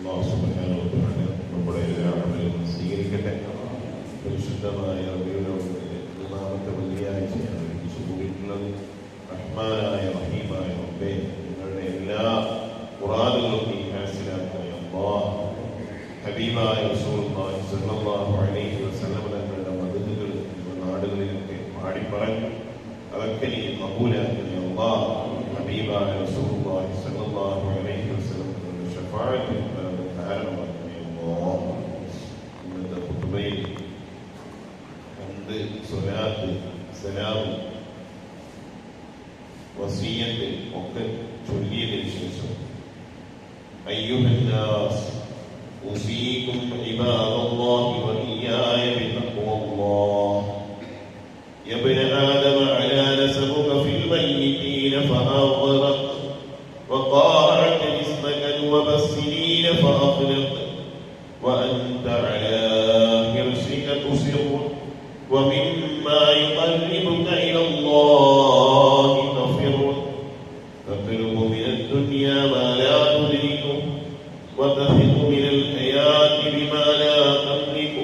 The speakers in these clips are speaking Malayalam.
അല്ലാഹു സുബ്ഹാനഹു വ തആല നമ്മുടെ എല്ലാ അമലുകളും സ്വീകരിക്കട്ടെ. പരിശുദ്ധമായ മൂന്നാമത്തെ വെള്ളിയാഴ്ചയാണ് കൂടിയിട്ടുള്ളത്. റഹ്മാനായ റഹീമായ റബ്ബേ, നിങ്ങളുടെ എല്ലാ ഖുർആനുകളും നീ ഹാസിലാക്കണേ അല്ലാഹ്. ഹബീബായ റസൂലുള്ളാഹി സ്വല്ലല്ലാഹു അലൈഹി വസല്ലം തങ്ങളുടെ മദദുകൾ നമ്മുടെ നാടുകളിലൊക്കെ പാടിപ്പറഞ്ഞു. അതൊക്കെ നീ ഖബൂലാക്കണേ അല്ലാഹ്. ഹബീബായ റസൂലുള്ളാഹി സ്വല്ലല്ലാഹു അലൈഹി വസല്ലം തങ്ങളുടെ ശഫാഅത്തിന് കാരണമാക്കണേ അല്ലാഹ്. ഇന്നത്തെ ഖുതുബയിൽ സ്വലാത്ത്, സലാം, വസിയ്യത്ത് ഒക്കെ ചൊല്ലിയതിനു ശേഷം അയ്യുഹന്നാസ് ഉസീകും ഇബാദല്ലാഹി വഇയ്യായ ബിതഖ്വല്ലാഹ് യബ്ന ആദമ അലാ നസബുക ഫിൽ മയ്യിതീന ഫഅഗ്റഖ് വഖാഅത ജിസ്മക വബസ്സിരീന ഫഅഖ്ലഖ് വഅൻത അലാ ഹിർസിക തുസിറു ومما يقربك إلى الله تفر تطلب من الدنيا ما لا تدرك وتثق من الحياة بما لا تملك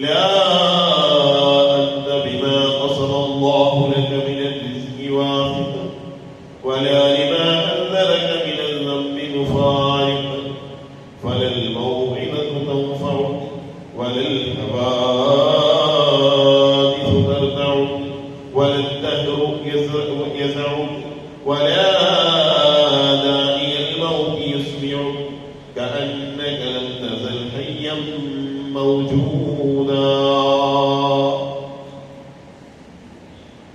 لا أنت بما قسم الله لك من الرزق واثق ولا لما أنذرك من الذنب مفارق فلا الموعظة تنفعك ولا الهوى ولا الدهر يزعك ولا داعي الموت يسمعك كأنك لم تزل حيا موجودا.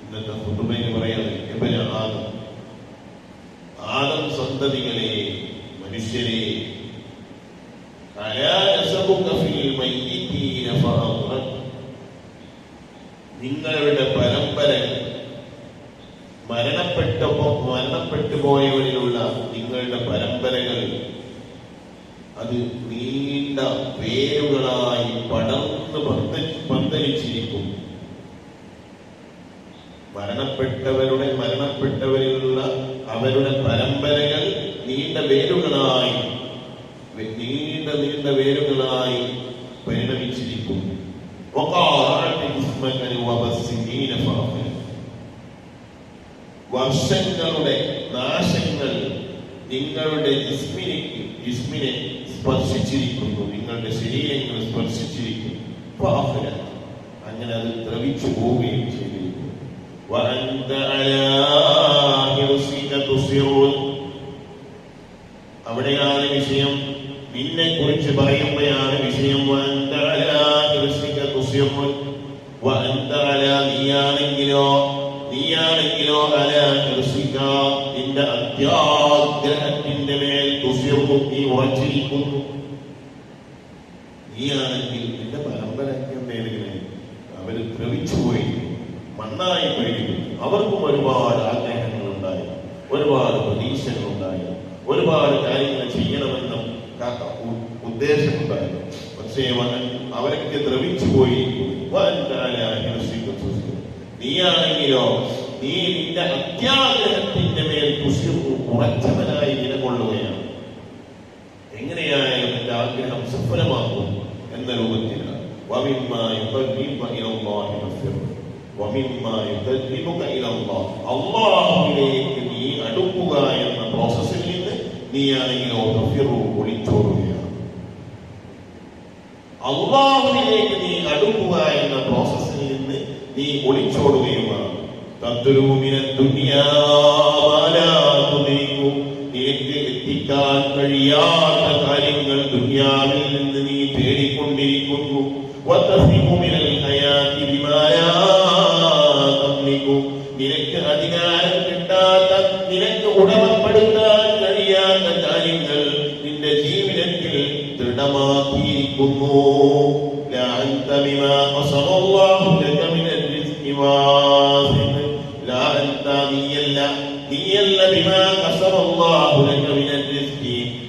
ഇന്നത്തെ ഖുതുബയിൽ പറയുന്നത് ഇബ്നു ആദം സന്തതികളെ, മനുഷ്യരെ, അലാ നസബുക ഫിൽ മയ്യിതീന ഫഅഗ്റഖ്, നിങ്ങളുടെ പരമ്പര മരണപ്പെട്ടു പോയവരിലുള്ള നിങ്ങളുടെ പരമ്പരകൾ അത് നീണ്ട വേരുകളായി പടർന്ന് പന്തലിച്ചിരിക്കും. മരണപ്പെട്ടവരിലുള്ള അവരുടെ പരമ്പരകൾ നീണ്ട വേരുകളായി പരിണമിച്ചിരിക്കും. വർഷങ്ങളുടെ നാശങ്ങൾ നിങ്ങളുടെ ജിസ്മിനെ സ്പർശിച്ചിരിക്കുന്നു, നിങ്ങളുടെ ശരീരങ്ങൾ സ്പർശിച്ചിരിക്കുന്നു. അങ്ങനെ അത് ദ്രവിച്ചു പോവുകയും ചെയ്തിരിക്കുന്നു. അവിടെയാണ് വിഷയം, നിന്നെ കുറിച്ച് പറയുമ്പോഴാണ് വിഷയം. നീയാണെങ്കിലോ നിന്റെ അത്യാഗ്രഹത്തിന്റെ മേൽ നീ ഉറച്ചിരിക്കുന്നു. നീയാണെങ്കിൽ നിന്റെ പരമ്പരയ്ക്ക് മേലുകളെ അവര് ദ്രവിച്ചുപോയി, മണ്ണായി പോയിരിക്കുന്നു. അവർക്കും ഒരുപാട് ആഗ്രഹങ്ങളുണ്ടായി, ഒരുപാട് പ്രതീക്ഷകളുണ്ടായി, ഒരുപാട് കാര്യങ്ങൾ ചെയ്യണമെന്ന ഉദ്ദേശമുണ്ടായി. പക്ഷേ അവരൊക്കെ ദ്രവിച്ചു പോയിരിക്കുന്നു. നീയാണെങ്കിലോ നീ നിന്റെ അത്യാഗ്രഹത്തിന്റെ മേൽ ഉറച്ചവനായി നിലകൊള്ളുകയാണ്. എങ്ങനെയായാലും നിന്റെ ആഗ്രഹം സഫലമാക്കും എന്ന രൂപത്തിലാണ്. അല്ലാഹുവിലേക്ക് നീ അടുക്കുക എന്ന പ്രോസസ്സിൽ നിന്ന് നീയാണെങ്കിലോ ഒളിച്ചോടുകയാണ്. അല്ലാഹുവിലേക്ക് നീ അടുക്കുക എന്ന പ്രോസസ്സിൽ നിന്ന് നീ ഒളിച്ചോടുകയുമാണ്. നിനക്ക് എത്തിക്കാൻ കഴിയാത്ത കാര്യങ്ങൾ ദുനിയാവിൽ നിന്ന് നീ തേടിക്കൊണ്ടിരിക്കുന്നു. നിനക്ക് അധികാരം കിട്ടാത്ത, നിനക്ക് ഉടമപ്പെടുത്താൻ കഴിയാത്ത കാര്യങ്ങൾ നിന്റെ ജീവിതത്തിൽ ദൃഢമാക്കിയിരിക്കുന്നു.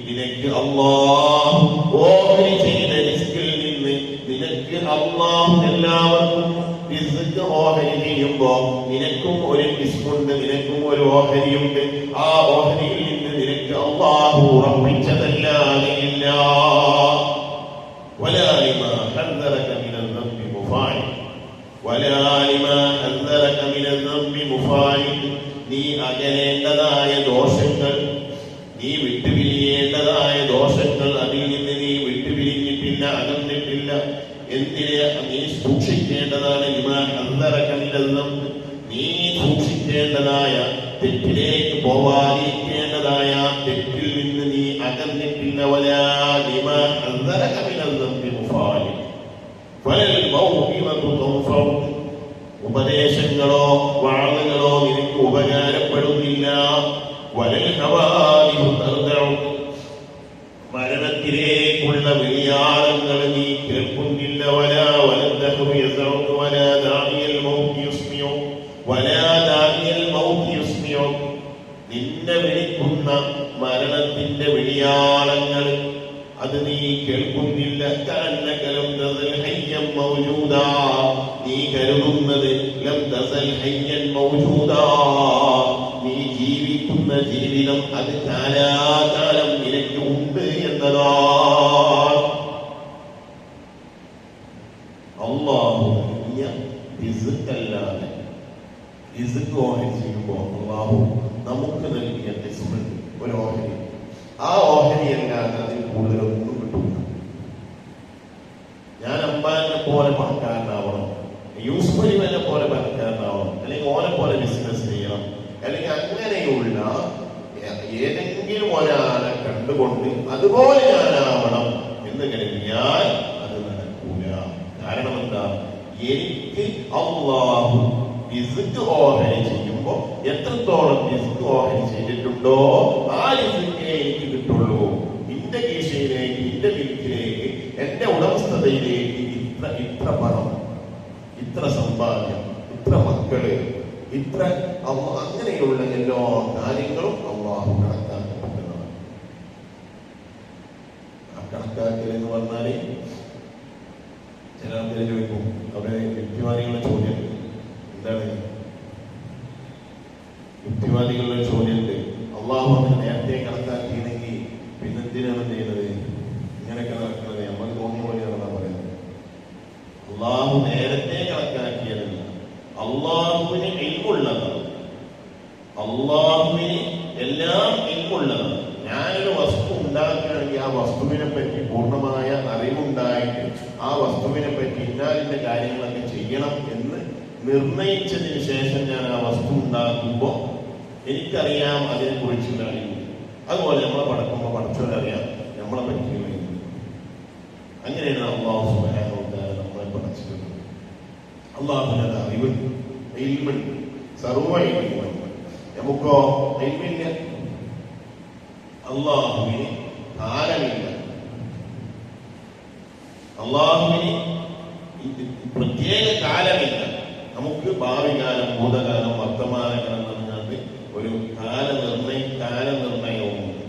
നിനക്ക് അല്ലാഹു ഓഹരി ചെയ്ത റിസ്കിൽ നിന്ന് നിനക്ക് അല്ലാഹു എല്ലാവർക്കും റിസ്ക് ഓഹരി ചെയ്യുമ്പോ നിനക്കും ഒരു റിസ്കുണ്ട്, നിനക്കും ഒരു ഓഹരിയുണ്ട്. ആ ഓഹരിയിൽ നിന്ന് നിനക്ക് അല്ലാഹു ഉറപ്പിച്ചതല്ലാതെ ഇല്ല. വിട്ടുപിരിയേണ്ടതായ ദോഷങ്ങൾ, നീ വിട്ടുപിരിയേണ്ടതായ ദോഷങ്ങൾ, അതിൽ നിന്ന് നീ വിട്ടുപിരിഞ്ഞിട്ടില്ല, അകന്നിട്ടില്ല. എന്തിനെ നീ സൂക്ഷിക്കേണ്ടതാണ്? നീ സൂക്ഷിക്കേണ്ടതായ തെറ്റിലേക്ക് പോവാതിരിക്കേണ്ടതായ തെറ്റിൽ നിന്ന് നീ അകന്നിട്ടില്ല. ഉപദേശങ്ങളോ വാളുകളോ നിനക്ക് ഉപകാരപ്പെടുന്നില്ല. മരണത്തിലേക്കുള്ള വിളിയാളങ്ങൾ നീ കേൾക്കുന്നില്ല. നിന്നെ വിളിക്കുന്ന മരണത്തിന്റെ വിളിയാളങ്ങൾ അത് നീ കേൾക്കുന്നില്ല. നീ കരുതുന്നത് ലം തസൽ ഹയ്യൻ മൗജൂദാ, നീ ജീവിക്കുന്ന ജീവിതം അത് കാലാകാലം നിനക്ക് ഉണ്ട് എന്നതാ. അല്ലാഹു റിസ്ഖല്ലാതെ റിസ്ഖ് ഓഹരി ചെയ്യുമ്പോൾ അല്ലാഹു നമുക്ക് നൽകിയ റിസ്ഖുണ്ട്, ഒരു ഓഹരി. ആ ഓഹരി അല്ലാതെ അതിൽ കൂടുതലൊന്നും കിട്ടില്ല. ഞാൻ അമ്പാനെ പോലെ പണക്കാരനാവണം, യൂസുഫ് അലിനെ പോലെ പണക്കാരനാവണം, അല്ലെങ്കിൽ ഓനെ പോലെ ബിസിനസ് ചെയ്യണം, അല്ലെങ്കിൽ അങ്ങനെയുള്ള ഏതെങ്കിലും ഒരാളെ കണ്ടുകൊണ്ട് അതുപോലെ ഞാനാവണം എന്ന് കരുതിയാൽ അത് നടക്കൂല. കാരണം എന്താ? എനിക്ക് അല്ലാഹു റിസ്ഖ് ഓഹരി ചെയ്യുമ്പോൾ എത്രത്തോളം റിസ്ഖ് ഓഹരി ചെയ്തിട്ടുണ്ടോ ആ റിസ്ഖേ എനിക്ക് കിട്ടുള്ളൂ. എന്റെ കീശയിലേക്ക്, എന്റെ മിൽക്കിലേക്ക്, എന്റെ ഉടമസ്ഥതയിലേക്ക് ഇത്ര പണം, ഇത്ര സമ്പാദ്യം, ഇത്ര മക്കള്, ഇത്ര അങ്ങനെയുള്ള എല്ലാ കാര്യങ്ങളും അല്ലാഹു കണക്കാക്കപ്പെട്ടതാണ്. ആ കണക്കാക്കൽ എന്ന് പറഞ്ഞാല് ചില ആൾക്കാർ ചോദിക്കും, അവരെ യുക്തിവാദികളുടെ ചോദ്യം എന്താണ്? യുക്തിവാദികളുടെ ചോദ്യമുണ്ട്, അള്ളാഹു അങ്ങനെ നേരത്തെ കണക്കാക്കിയെങ്കിൽ പിന്നെന്തിനാണ് ചെയ്യുന്നത്, ഇങ്ങനെയൊക്കെ നടക്കുന്നത്? നമുക്ക് തോന്നിയ പോലെയാണെന്നാ പറയുന്നത്. അള്ളാഹു നേരത്തെ കണക്കാക്കിയതല്ല, അള്ളാഹുവിന് ഇൽമുള്ളതാണ്, അള്ളാഹുവിന് എല്ലാം ഇൽമുള്ളതാണ്. ഞാനൊരു വസ്തു ഉണ്ടാക്കുകയാണെങ്കിൽ ആ വസ്തുവിനെ പറ്റി പൂർണ്ണമായ അറിവുണ്ടായിട്ട് ആ വസ്തുവിനെ പറ്റി ഇന്നാലിന്റെ കാര്യങ്ങളൊക്കെ ചെയ്യണം എന്ന് നിർണയിച്ചതിന് ശേഷം ഞാൻ ആ വസ്തു ഉണ്ടാക്കുമ്പോൾ എനിക്കറിയാം അതിനെ കുറിച്ചുള്ള അറിവ്. അതുപോലെ നമ്മളെ പടക്കുമ്പോൾ പടച്ചോരറിയാം നമ്മളെ പറ്റിയുള്ള ഇത്. അങ്ങനെയാണ് അല്ലാഹു സുബ്ഹാനഹു വ തആല നമ്മളെ പഠിച്ചിട്ടുള്ളത്. അല്ലാഹുവിന്റെ അറിവുണ്ട്, ഇൽമുണ്ട്, സർവ്വ ഇൽമുണ്ട്. നമുക്കോ ഇൽമില്ല. അല്ലാഹുവിന് കാലമില്ല, അല്ലാഹുവിന് പ്രത്യേക കാലമില്ല. നമുക്ക് ഭാവി കാലം, ഭൂതകാലം, വർത്തമാനകാലം എന്നതിനകത്ത് ഒരു കാലനിർണയവുമുണ്ട്.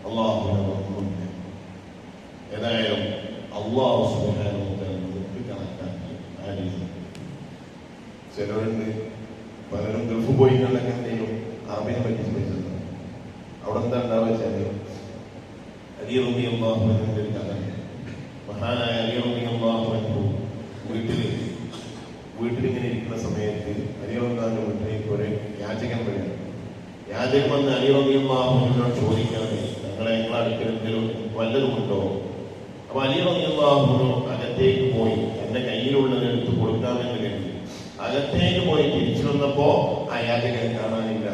അല്ലാഹുവിനൊന്നുമില്ല. ഏതായാലും അല്ലാഹു സുബ്ഹാനഹു വ തആല നമുക്ക് കണക്കാക്കി ആരീസ്. ചിലരുണ്ട്, പലരും ഗൾഫ് പോയി കണ്ടൊക്കെ എന്തെങ്കിലും അറബിനെ പറ്റി ചോദിച്ചത്. അവിടെ എന്താ ഉണ്ടാവുക വെച്ചാല് അലി റളിയല്ലാഹു അൻഹുവിന്റെ ഒരു കഥ. മഹാനായ അലി റളിയല്ലാഹു അൻഹു വീട്ടിലിങ്ങനെ ഇരിക്കുന്ന സമയത്ത് അലി റളിയല്ലാഹുവിന്റെ വീട്ടിലേക്ക് ഒരു യാചകൻ വരികയാണ്. യാചകൻ വന്ന് അലി റളിയല്ലാഹു അൻഹുവിനോട് ചോദിക്കാതെ നിങ്ങളെ അടുക്കൽ എന്തെങ്കിലും വല്ലതുമുണ്ടോ? അപ്പൊ അലി റളിയല്ലാഹു അൻഹു അകത്തേക്ക് പോയി എന്റെ കയ്യിലുള്ളത് എടുത്ത് കൊടുക്കാമെന്ന് കരുതി അകത്തേക്ക് പോയി തിരിച്ചു വന്നപ്പോ ആ യാചകൻ കാണാനില്ല.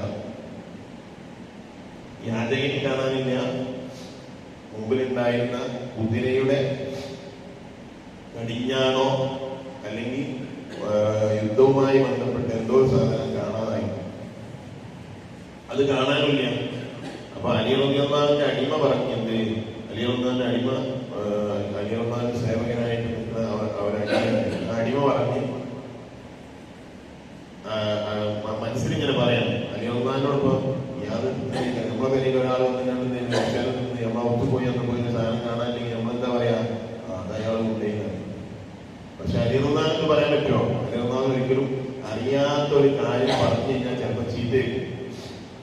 യാചകൻ കാണാനില്ല. മുമ്പിലുണ്ടായിരുന്ന കുതിരയുടെ കടിഞ്ഞാണോ അല്ലെങ്കിൽ യുദ്ധവുമായി ബന്ധപ്പെട്ട എന്തോ സാധനം കാണാതായി. അത് കാണാനില്ല. അപ്പൊ അലി റളിയല്ലാഹുവിന്റെ അടിമ പറഞ്ഞത്, അലി റളിയല്ലാഹുവിന്റെ അടിമ, അലി റളിയല്ലാഹുവിന്റെ സേവകനായിട്ട് നിൽക്കുന്ന അടിമ പറഞ്ഞ് മനസ്സിലിങ്ങനെ പറയാം, അലി റളിയല്ലാഹുവിനോടൊപ്പം നമ്മളെ പേരിൽ ഒരാൾ വന്നിട്ടുണ്ട് നമ്മളെ ഒത്തുപോയി അന്ന് പോയി സാധനം കാണാനില്ലെങ്കിൽ നമ്മളെന്താ പറയാ, അത് അയാൾ കൊണ്ടുപോയി. പക്ഷെ അലി റളിയല്ലാഹുവിന് പറയാൻ പറ്റുമോ? അലി റളിയല്ലാഹു ഒരിക്കലും അറിയാത്ത ഒരു കാര്യം പറഞ്ഞു കഴിഞ്ഞാൽ ചിലപ്പോൾ ചീത്തയും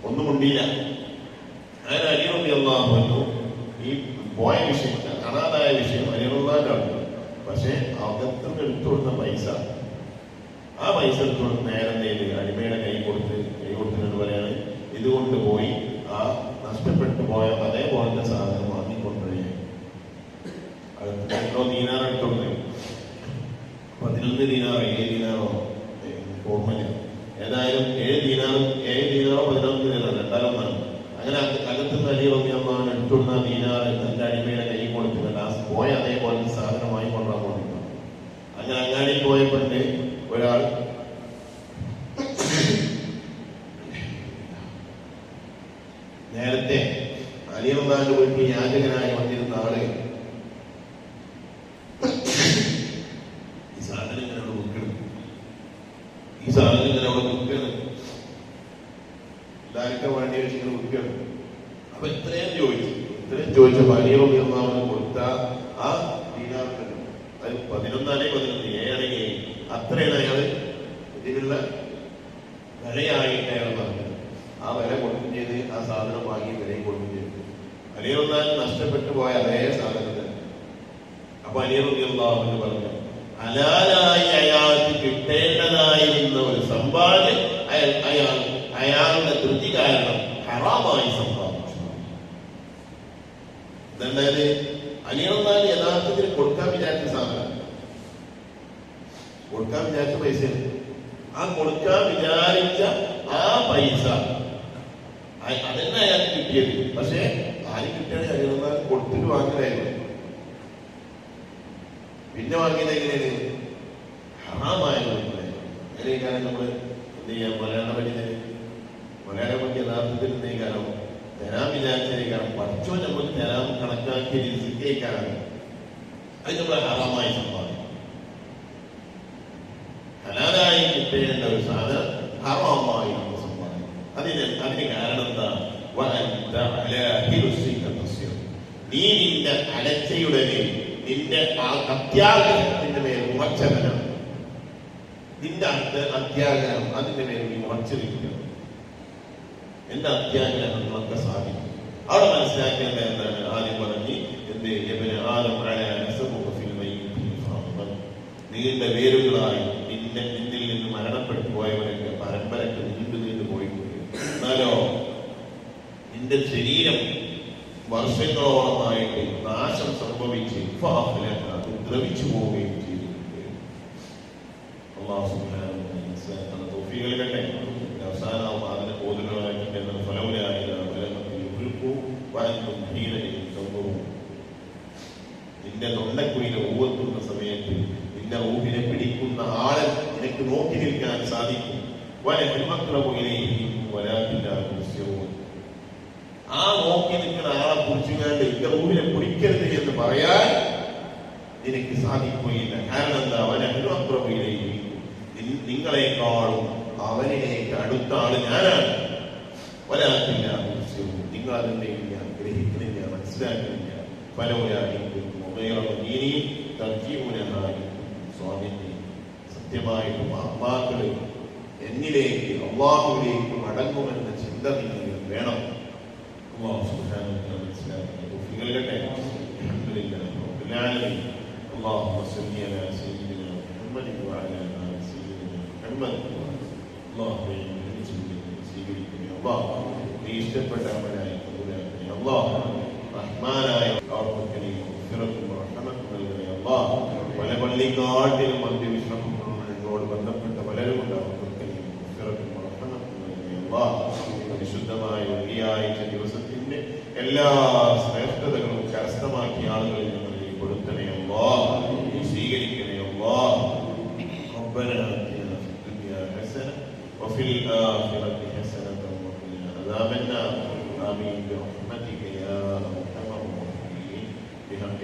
ഒന്നും ഉണ്ടില്ല. അങ്ങനെ അലി റളിയല്ലാഹു അൻഹു ഈ പോയ വിഷയം, കാണാതായ വിഷയം അലി റളിയല്ലാഹുവിന്റെ ആണ്. പക്ഷെ അകത്തുനിന്ന് എടുത്തു കൊടുത്ത പൈസ, ആ പൈസ എടുത്തു കൊടുത്ത് നേരം നേടി അടിമയുടെ കൈ കൊടുത്തിട്ട് പറയാണ്, ഇതുകൊണ്ട് പോയി ആ നഷ്ടപ്പെട്ടു പോയ അതേപോലത്തെ സാധനം വാങ്ങിക്കൊണ്ടുപോയി എത്രോ ദീനാർ എടുത്തോണ്ട് 11 ദീനാറോ 7 ദീനാറോ ഓർമ്മയില്ല, ഏതായാലും 7 ദീനാറോ 11 ദീനാറോ രണ്ടാലൊന്നാണ്. അങ്ങനെ അകത്തുനിന്ന് അലി റളിയല്ലാഹു അൻഹു എടുത്തുകൊടുത്ത ദീനാർ തന്റെ അടിമയുടെ കൈ കൊടുത്തിട്ടുണ്ട്. ആ പോയ അതേപോലത്തെ സാധനം വാങ്ങിക്കൊണ്ടാൻ കൊണ്ടിരുന്നു. അങ്ങനെ അങ്ങാടിയിൽ പോയപ്പോണ്ട് ഒരാൾ നേരത്തെ അലി റളിയല്ലാഹു അൻഹു വീട്ടിൽ യാചകനായി വന്നിരുന്ന ആള് ഈ സാധനം ഇങ്ങനെ അവിടെ വിൽക്കണം, ഇതാർക്കും വേണ്ടി വെച്ചിങ്ങനെ വിൽക്കണം. അപ്പൊ ഇത്രയും ചോദിച്ചപ്പോ അലി റളിയല്ലാഹു അൻഹു കൊടുത്ത ആ ദീനാറുണ്ട്, അത് 11 11 7 അത്രയാണ് അയാള് ഇതിനുള്ള വിലയായിട്ട് അയാൾ പറഞ്ഞത്. ആ വില കൊടുക്കും ചെയ്ത് ആ സാധനം വാങ്ങി വിലയും കൊടുക്കും ചെയ്തു. അലി റളിയല്ലാഹു അൻഹു നഷ്ടപ്പെട്ടു പോയ അതേ സാധനം തന്നെ. അപ്പൊ അലി റളിയല്ലാഹു അൻഹു പറഞ്ഞു, ഹലാലായി അയാൾക്ക് കിട്ടേണ്ടതായിരുന്ന ഒരു സമ്പാദ്യം അയാളുടെ ധൃതി കാരണം ഹറാമായി സമ്പാദിച്ചു. ഇതല്ലാതെ അലി റളിയല്ലാഹു അൻഹു യഥാർത്ഥത്തിൽ കൊടുക്കാൻ വിചാരിച്ച സാധനം, കൊടുക്കാൻ വിചാരിച്ച പൈസ, ആ കൊടുക്കാൻ വിചാരിച്ച ആ പൈസ അതന്നെ അയാൾക്ക് കിട്ടിയത്. പക്ഷെ ആരും കിട്ടിയത് അലി റളിയല്ലാഹു അൻഹു കൊടുത്തിട്ട് വാങ്ങിയതായിരുന്നു. പിന്നെ വാങ്ങിയത് എങ്ങനെയാണ്? ഹറാമായ അങ്ങനെയൊക്കെയാണ് നമ്മൾ എന്ത് ചെയ്യാം, മലയാളം പഠിച്ചത്. മലയാളം പഠിച്ച യഥാർത്ഥത്തിൽ എന്തെങ്കിലും തരാൻ വിചാരിച്ചേക്കാണ്, പഠിച്ചോ നമുക്ക് തരാൻ കണക്കാക്കിയ രിസ്ക്കേക്കാണ്. അത് നമ്മൾ ഹറാമായി സമ്പാദിക്കും. ഹലാലായി കിട്ടേണ്ട ഒരു സാധനം ഹറാമായി നമ്മൾ സമ്പാദിക്കും. അതിന് കാരണം എന്താ? നീ നിന്റെ അലച്ചയുടെ മേൽ, നിന്റെ അത്യാഗ്രഹത്തിന്റെ മേൽ ഉറച്ചവനാണ്. നിന്റെ അത്യാഗ്രഹം അതിന്റെ മേൽ നീ ഉറച്ചിരിക്കുക. എന്റെ അത്യാഗ്രഹങ്ങളൊക്കെ സാധിക്കും. അവിടെ മനസ്സിലാക്കേണ്ടത് എന്താണ്? ആദ്യം പറഞ്ഞ് എന്ത് നീണ്ട വേരുകളായി നിന്നിൽ നിന്ന് മരണപ്പെട്ടു പോയവരൊക്കെ പരമ്പരക്ക് നീണ്ടു പോയിട്ടുണ്ട്. എന്നാലോ നിന്റെ ശരീരം വർഷങ്ങളോളമായിട്ട് നാശം സംഭവിച്ച് ദ്രവിച്ചു പോവുകയും ചെയ്തിട്ടുണ്ട്. അല്ലാഹു സുബ്ഹാനഹു വ തആല തൗഫീഖ് നൽകട്ടെ. അവസാനം അതിനെ ബോധനമാക്കിയിട്ട് നിന്റെ തൊണ്ടക്കുയിലെ ഊവെത്തുന്ന സമയത്ത് നിന്റെ ഊഹിനെ പിടിക്കുന്ന ആളെ നിനക്ക് നോക്കി നിൽക്കാൻ സാധിക്കും. ആ നോക്കി നിൽക്കുന്ന ആളെ കുറിച്ചുകൊണ്ട് എന്റെ ഊഹിനെ പിടിക്കരുത് എന്ന് പറയാൻ നിനക്ക് സാധിക്കുകയില്ല. കാരണം എന്താ? അവനനുപ്രഭയിലേക്ക് നിങ്ങളെക്കാളും അവനിലേക്ക് അടുത്ത ആള് ഞാനാണ്. വരാത്തില്ല, നിങ്ങൾ അതിന്റെ ഗ്രഹിക്കുന്നില്ല, മനസ്സിലാക്കുന്നില്ല. സത്യമായിട്ടും ആത്മാക്കള് എന്നിലേക്ക് അല്ലാഹുവിലേക്ക് മടങ്ങുമെന്ന ചിന്ത നിങ്ങൾ വേണം. അല്ലാഹു സുബ്ഹാനഹു വ തആല മനസ്സിലാക്കി തൗഫീഖ് നൽകട്ടെ. അൽഹംദുലില്ലാഹി റബ്ബിൽ ആലമീൻ. اللهم صل على سيدنا محمد وعلى آل سيدنا محمد. اللهم സ്വീകരിക്കണേ അല്ലാഹ്. നീ ഇഷ്ടപ്പെട്ട അമലായി കബൂലാക്കണേ അല്ലാഹ്. റഹ്മാനായ അവർക്കൊക്കെയും ഉഫ്റത്തും റഹ്മത്തും നൽകണേ അല്ലാഹ്. പല പള്ളിക്കാട്ടിലും അന്ത്യവിശ്രമങ്ങളോട് ബന്ധപ്പെട്ട പലരും ഉണ്ട്. അവർക്കൊക്കെയും ഉഫ്റത്തും റഹ്മത്തും നൽകണേ അല്ലാഹ്. പരിശുദ്ധമായ വെള്ളിയാഴ്ച ദിവസത്തിന്റെ എല്ലാ ശ്രേഷ്ഠതകളും കരസ്ഥമാക്കിയ ആളുകളിൽ ഞങ്ങളെ കൊടുക്കണേ അല്ലാഹ്. സ്വീകരിക്കണേ അല്ലാഹ്. ربنا آتنا في الدنيا حسنة وفي الآخرة حسنة وقنا عذاب النار. آمين برحمتك يا أرحم الراحمين. بحق